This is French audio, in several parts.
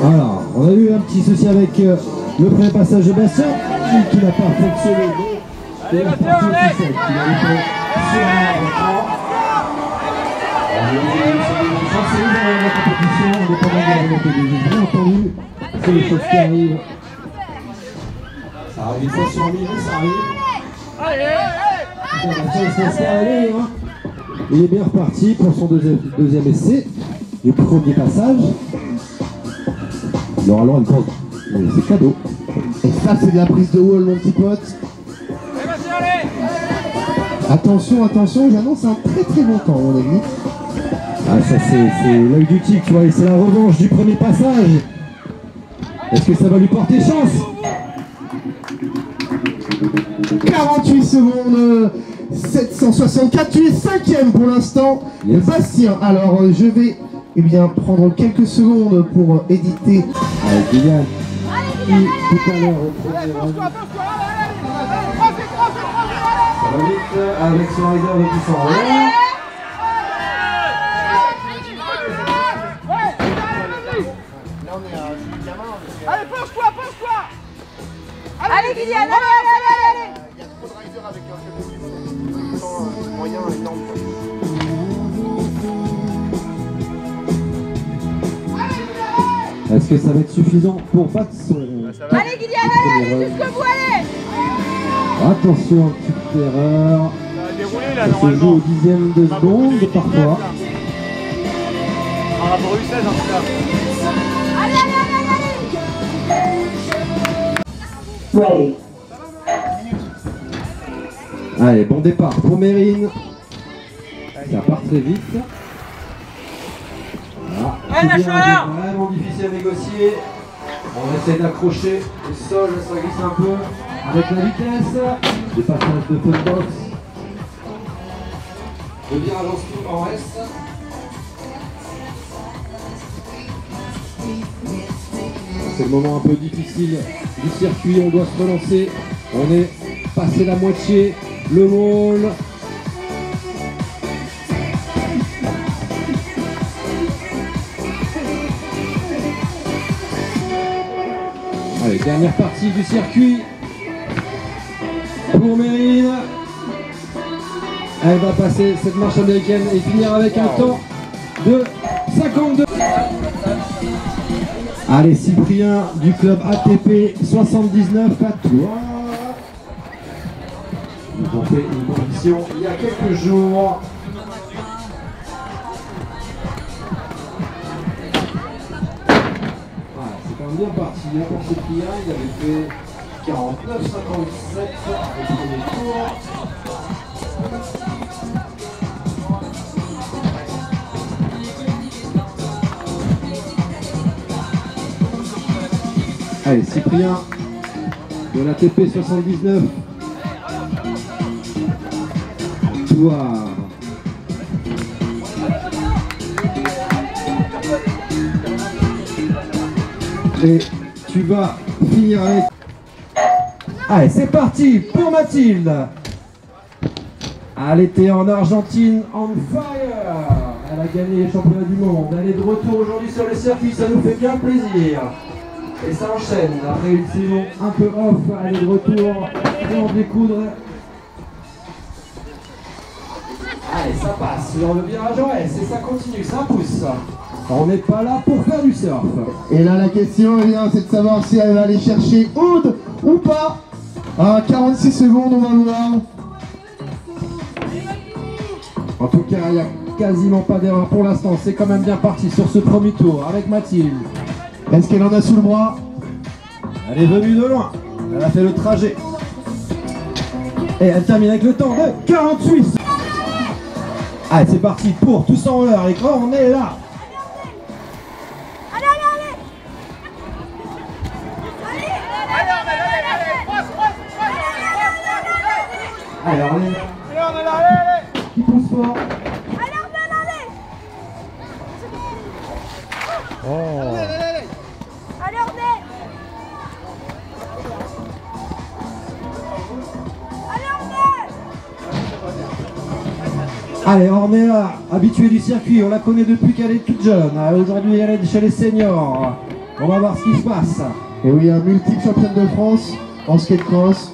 Alors, on a eu un petit souci avec le premier passage de Bastien qui n'a pas fonctionné. Et la partie officielle qui a été sur la compétition, indépendamment de la volonté des juges, bien entendu, c'est les choses qui arrivent. Ça arrive une fois sur 1000, ça arrive. Il est bien reparti pour son deuxième essai, le premier passage. Il aura alors une pause, c'est cadeau. Et ça, c'est de la prise de wall, mon petit pote. Attention, attention, j'annonce un très très bon temps, mon ami. Ah, ça c'est l'œil du tigre, tu vois, et c'est la revanche du premier passage. Est-ce que ça va lui porter chance? 48 secondes, 764, tu es 5e pour l'instant. Yes. Bastien, alors je vais prendre quelques secondes pour éditer. Allez, Kylian, qui tout à l'heure au premier round. Ça va vite avec son réserve qui s'en va. Allez, penche-toi, penche-toi. Allez, Kylian, allez. Il y a trop de riders avec un faible niveau. Moyen énorme. Est-ce que ça va être suffisant pour battre son... Allez, Kylian, allez, jusqu'au bout, allez. Attention, petite erreur. Ça a déroulé là, Ça se joue normalement. au dixième de seconde parfois. Par rapport au U16 en tout cas. Allez. Ready. Allez, bon départ pour Mérine. Ça part très vite. Voilà. Allez, C'est bien, lâche-la. c'est vraiment difficile à négocier. On essaie d'accrocher le sol, ça glisse un peu avec la vitesse. Des passages de funbox. Le virage en S. C'est le moment un peu difficile du circuit, on doit se relancer. On est passé la moitié, le wall. Allez, dernière partie du circuit pour Mérine. Elle va passer cette marche américaine et finir avec un temps de 52. Allez, Cyprien du club ATP 79 à toi. Ils ont fait une compétition il y a quelques jours. Voilà, c'est quand même bien parti pour Cyprien. Il avait fait 49,57 au premier tour. Allez, Cyprien de la TP 79. Toi. Et tu vas finir avec... Allez, c'est parti pour Mathilde. Elle était en Argentine on fire. Elle a gagné les championnats du monde. Elle est de retour aujourd'hui sur le circuit, ça nous fait bien plaisir. Et ça enchaîne, après une saison un peu off, elle est de retour, et en découdre. Allez, ça passe sur le virage en S et ça continue, ça pousse. On n'est pas là pour faire du surf. Et là, la question, c'est de savoir si elle va aller chercher Aude ou pas. À 46 secondes, on va voir. En tout cas, il n'y a quasiment pas d'erreur pour l'instant. C'est quand même bien parti sur ce premier tour avec Mathilde. Est-ce qu'elle en a sous le bras? Elle est venue de loin. Elle a fait le trajet. Et elle termine avec le temps de 48. Allez, c'est parti pour tous en l'heure. Et quand on est là. Allez, on est là. Qui pousse fort. Allez, Ornella, habituée du circuit, on la connaît depuis qu'elle est toute jeune. Aujourd'hui, elle est chez les seniors. On va voir ce qui se passe. Et oui, un multiple championne de France en skate cross.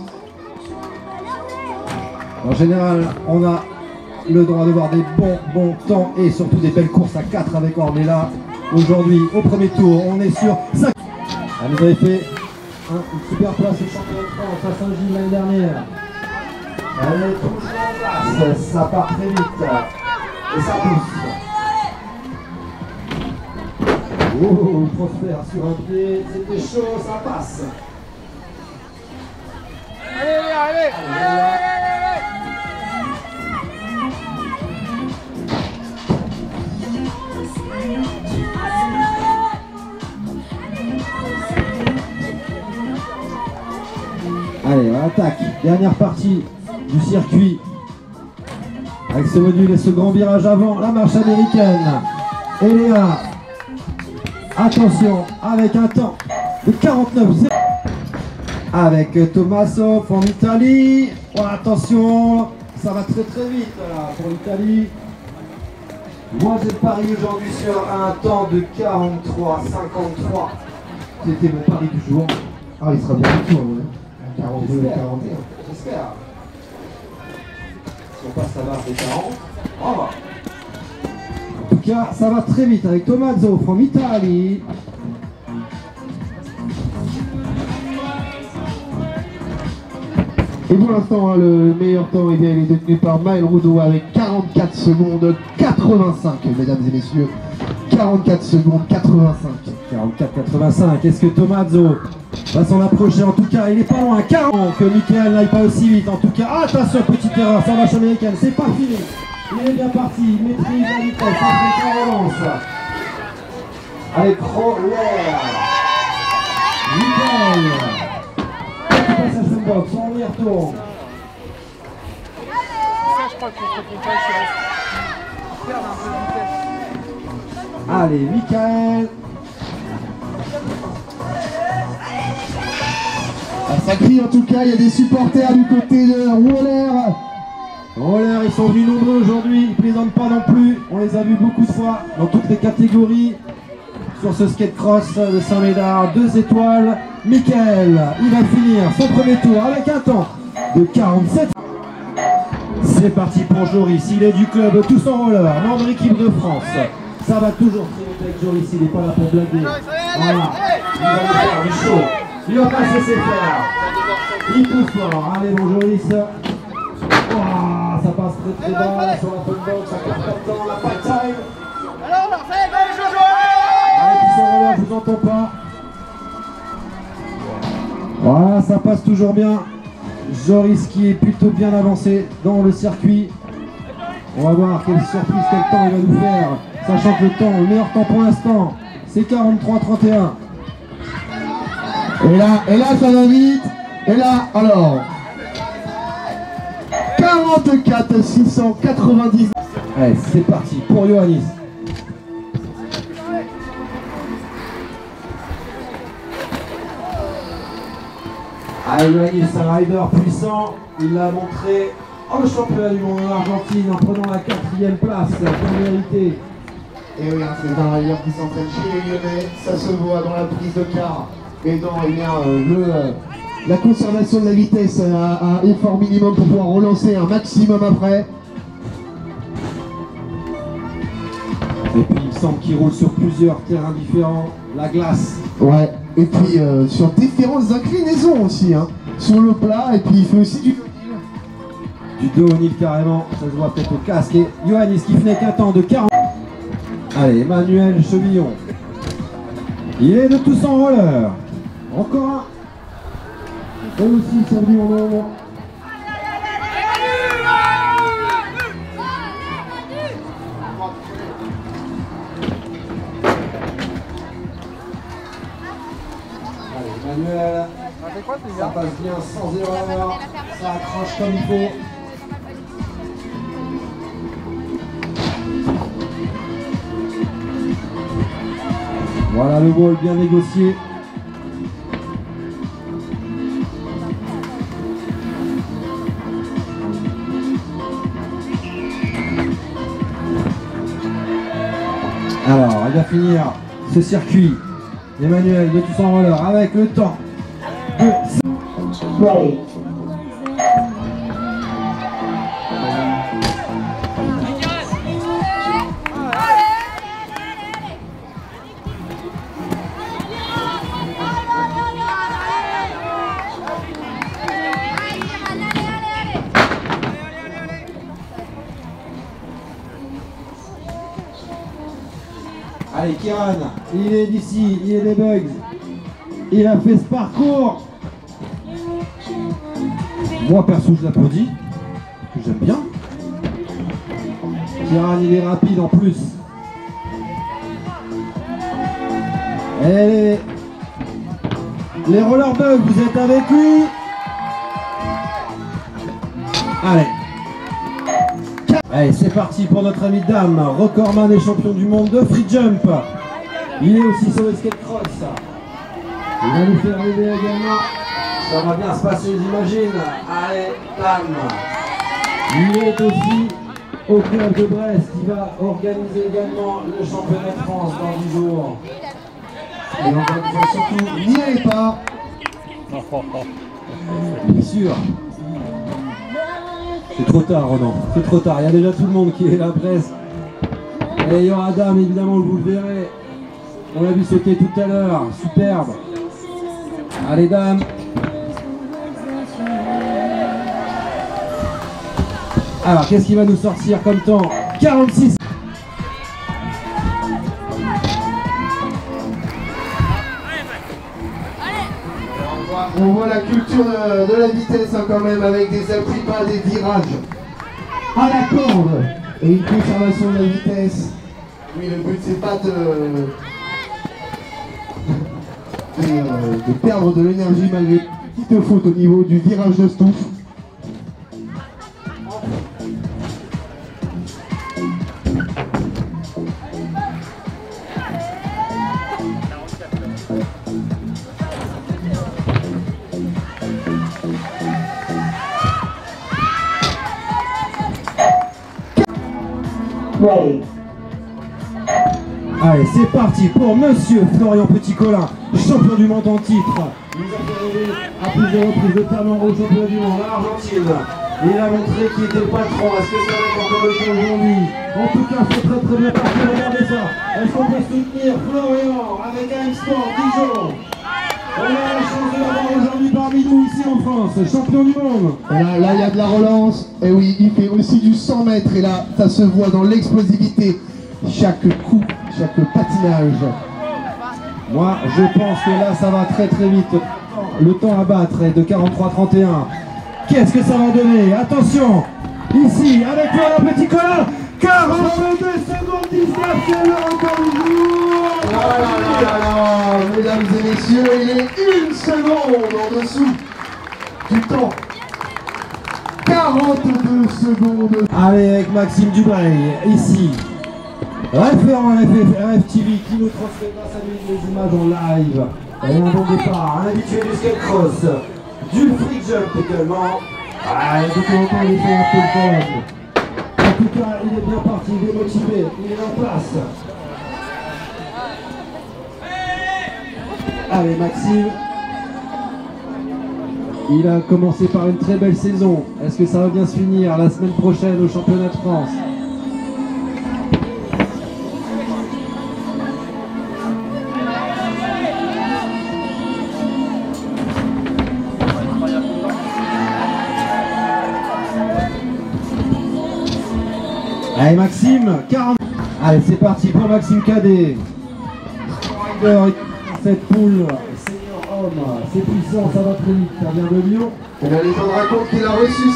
En général, on a le droit de voir des bons temps et surtout des belles courses à 4 avec Ornella. Aujourd'hui, au premier tour, on est sur 5. Elle nous avait fait une super place au championnat de France à Saint-Gilles l'année dernière. Elle est toujours en place, ça part très vite et ça pousse. Oh, Prosper sur un pied, c'était chaud, ça passe. Allez. Allez, on attaque. Dernière partie du circuit. Avec ce module et ce grand virage avant, la marche américaine. Et Léa, attention, avec un temps de 49,0. Avec Tommaso en Italie. Oh, attention, ça va très vite là pour l'Italie. Moi j'ai parié aujourd'hui sur un temps de 43,53. C'était mon pari du jour. Ah, il sera bien du tout, ouais. 42 et 41. J'espère. Si on passe la barre des 40, on va. En tout cas, ça va très vite avec Tommaso from Italy. Et pour l'instant, hein, le meilleur temps il est détenu par Maël Roudot avec 44 secondes 85, mesdames et messieurs. 44 secondes 85. 44-85. Est-ce que Tommaso va s'en approcher? En tout cas, il est pas loin. 40. Que Michael n'aille pas aussi vite. En tout cas, attention, petite erreur. Ça marche américaine. C'est pas fini. Il est bien parti. Il maîtrise la vitesse. Après relance. Avec Roller. Michael. Passage de box. On y retourne. Ça, je crois qu'il faut qu'on fasse perdre un peu de vitesse. Allez, Michael. Ça crie en tout cas, il y a des supporters du côté de Roller. Roller, ils sont venus nombreux aujourd'hui, ils plaisantent pas non plus. On les a vus beaucoup de fois dans toutes les catégories. Sur ce skate cross de Saint-Médard, 2 étoiles. Michael, il va finir son premier tour avec un temps de 47. C'est parti pour Joris, il est du club Tous en Roller, membre de l'équipe de France. Ça va toujours très vite avec Joris, il n'est pas là pour blaguer. Voilà, il va le faire du chaud. Il va pas se laisser faire. Il pousse fort. Allez, bon Joris. Ouah, ça passe très bas sur la bonne box, ça perd pas de temps, la pas de time. Alors, Marseille, allez, Jojo! Allez, Tous en Roller, je vous entends pas. Voilà, ça passe toujours bien. Joris qui est plutôt bien avancé dans le circuit. On va voir quelle surprise, quel temps il va nous faire. Sachant que le meilleur temps pour l'instant, c'est 43-31. Et là, ça va vite. Et là, alors 44 690. Allez, c'est parti pour Ioannis. Allez, Ioannis, un rider puissant. Il l'a montré au championnat du monde en Argentine en prenant la 4e place, bien méritée. Et oui, c'est un rider qui s'entraîne chez les Lyonnais. Ça se voit dans la prise de quart et dans la conservation de la vitesse à effort minimum pour pouvoir relancer un maximum après. Et puis il me semble qu'il roule sur plusieurs terrains différents. La glace. Ouais, et puis sur différentes inclinaisons aussi, hein. Sur le plat, et puis il fait aussi du downhill carrément, ça se voit peut-être au casque. Et Ioannis qui fait qu'un temps de 40. Allez, Emmanuel Chevillon. Il est de Tous en Roller. Encore un. Eux aussi sont venus en nombre. Allez, Emmanuel. Ça passe bien sans erreur. Ça accroche comme il faut. Voilà le wall bien négocié. Alors, il va finir ce circuit. Emmanuel de Toussaint Roller avec le temps de... Ready. Allez, Kiran, il est d'ici, il est des bugs. Il a fait ce parcours. Moi, perso, je l'applaudis. J'aime bien. Kiran, il est rapide en plus. Et les rollerbugs, vous êtes avec lui. Allez. Allez, c'est parti pour notre ami Dame, recordman et champion du monde de free jump. Il est aussi sur le skate cross. Il va nous faire rêver également. Ça va bien se passer, j'imagine. Allez, Dame. Il est aussi au club de Brest. Il va organiser également le championnat de France dans 10 jours. Et on va surtout, N'y allez pas. bien sûr. C'est trop tard, Ronan. C'est trop tard. Il y a déjà tout le monde qui est là presque. Et il y aura Dame, évidemment, vous le verrez. On l'a vu sauter tout à l'heure. Superbe. Allez, Dame. Alors, qu'est-ce qu'il va nous sortir comme temps? 46. On voit la culture de la vitesse hein, quand même avec des appuis pas, des virages à la corde et une conservation de la vitesse. Oui, le but c'est pas de perdre de l'énergie malgré une petite faute au niveau du virage de Stouff. Ready. Allez, c'est parti pour Monsieur Florian Petit-Colin, champion du monde en titre. Il nous a fait rêver à plusieurs reprises, notamment au championnat du monde en Argentine. Il a montré qui était le patron. Est-ce que ça va être encore le cas aujourd'hui? En tout cas, c'est très très bien parti. Regardez ça. Est-ce qu'on peut soutenir Florian avec AM Sport Dijon? On a la chance de l'avoir aujourd'hui parmi nous ici en France, champion du monde. Là, il y a de la relance. Et oui, il fait aussi du 100 mètres. Et là, ça se voit dans l'explosivité. Chaque coup, chaque patinage. Moi, je pense que là, ça va très très vite. Le temps à battre est de 43-31. Qu'est-ce que ça va donner? Attention, ici, avec Florian Petit-Colin, 42 secondes 19, c'est le record du jour. Mesdames et messieurs, il est 1 seconde en dessous du temps. 42 secondes. Allez, avec Maxime Dubreuil, ici. Référent RFTV qui nous transmet grâce à lui les images en live. Et un bon départ, un habitué du skate cross, du free jump également. Ah, et de temps en temps, il fait un peu de fun. En tout cas, il est bien parti, il est motivé, il est en place. Allez, Maxime. Il a commencé par une très belle saison. Est-ce que ça va bien se finir la semaine prochaine au championnat de France? Allez Maxime, 40. Allez, c'est parti pour Maxime Cadet. Rider, cette poule, senior homme, c'est puissant, ça va très vite, ça vient de Lyon. Et la légende raconte qu'il a reçu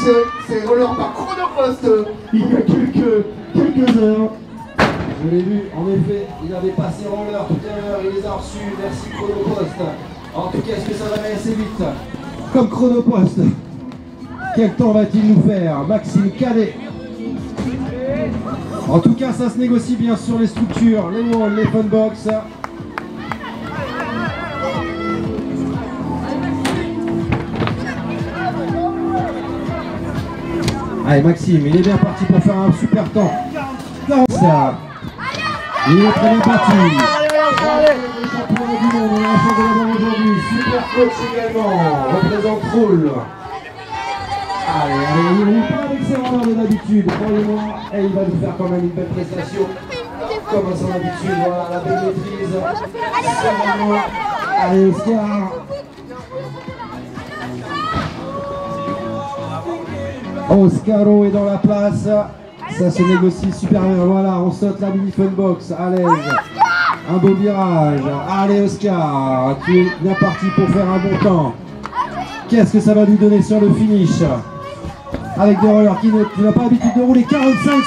ses rollers par chronopost il y a quelques heures. Je l'ai vu, en effet, il avait passé roller tout à l'heure, il les a reçus, merci Chronopost. En tout cas, est-ce que ça va aller assez vite? Comme Chronopost. Quel temps va-t-il nous faire? Maxime Cadet. En tout cas, ça se négocie bien sur les structures, les walls, les funbox. Allez Maxime, il est bien parti pour faire un super temps. 40. Il est très bien parti. Le championnat du monde, on a la chance de l'avoir aujourd'hui. Super coach également, représente Roule. Allez, il n'est pas avec ses erreurs de d'habitude, croyez-moi, et il va nous faire quand même une belle prestation. Comme à son habitude, voilà, la belle maîtrise. Allez, Oscar. Oscaro est dans la place. Ça se négocie super bien. Voilà, on saute la mini fun box à l'aise. Un beau virage. Allez, Oscar, tu es bien parti pour faire un bon temps. Qu'est-ce que ça va nous donner sur le finish? Avec des rollers qui n'ont pas l'habitude de rouler 45.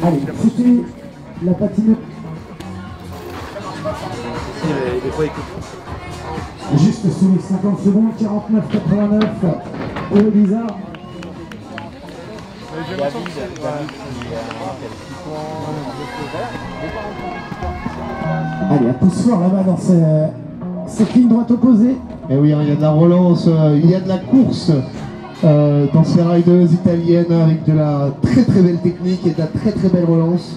Allez, foutez la patine. Juste sous les 50 secondes, 49,89 pour le bizarre. Allez, un pouce fort là-bas dans cette ligne droite opposée. Et oui, il y a de la relance, il y a de la course dans ces riders italiennes avec de la très très belle technique et de la très très belle relance.